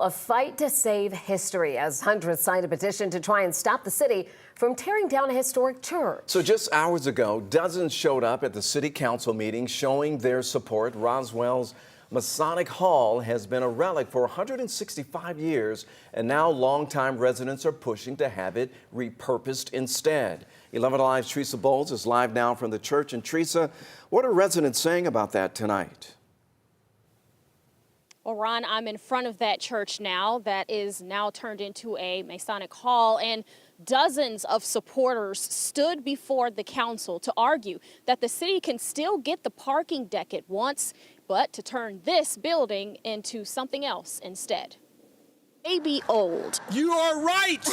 A fight to save history as hundreds signed a petition to try and stop the city from tearing down a historic church. So just hours ago, dozens showed up at the city council meeting showing their support. Roswell's Masonic Hall has been a relic for 165 years, and now longtime residents are pushing to have it repurposed instead. 11 Alive's Teresa Bowles is live now from the church. And Teresa, what are residents saying about that tonight? Well, Ron, I'm in front of that church now that is now turned into a Masonic Hall, and dozens of supporters stood before the council to argue that the city can still get the parking deck it wants, but to turn this building into something else instead. Maybe old. You are right.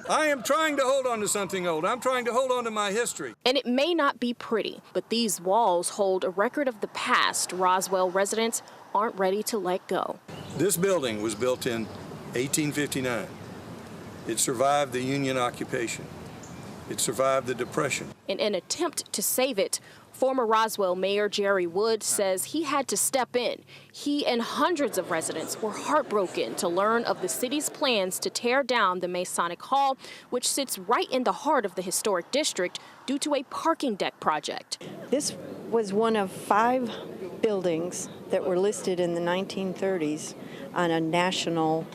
I am trying to hold on to something old. I'm trying to hold on to my history. And it may not be pretty, but these walls hold a record of the past Roswell residents aren't ready to let go. This building was built in 1859. It survived the Union occupation. It survived the Depression. In an attempt to save it, former Roswell Mayor Jerry Wood says he had to step in. He and hundreds of residents were heartbroken to learn of the city's plans to tear down the Masonic Hall, which sits right in the heart of the historic district, due to a parking deck project. This was one of 5 buildings that were listed in the 1930s on a national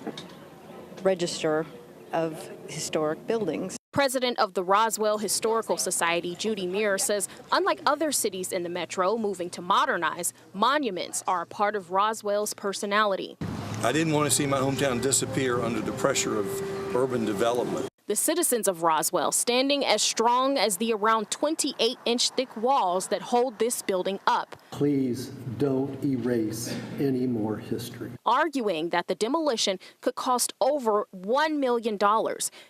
register of historic buildings. President of the Roswell Historical Society, Judy Muir, says unlike other cities in the metro moving to modernize, monuments are a part of Roswell's personality. I didn't want to see my hometown disappear under the pressure of urban development. The citizens of Roswell standing as strong as the around 28-inch thick walls that hold this building up. Please don't erase any more history. Arguing that the demolition could cost over $1 million.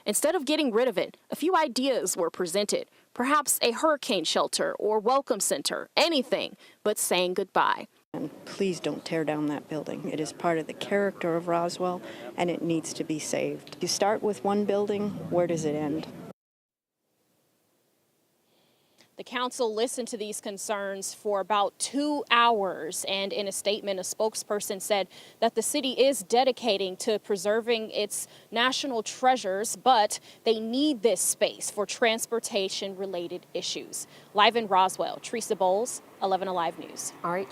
Instead of getting rid of it, a few ideas were presented. Perhaps a hurricane shelter or welcome center, anything but saying goodbye. And please don't tear down that building. It is part of the character of Roswell, and it needs to be saved. You start with one building, where does it end? The council listened to these concerns for about 2 hours, and in a statement, a spokesperson said that the city is dedicating to preserving its national treasures, but they need this space for transportation-related issues. Live in Roswell, Teresa Bowles, 11 Alive News. All right.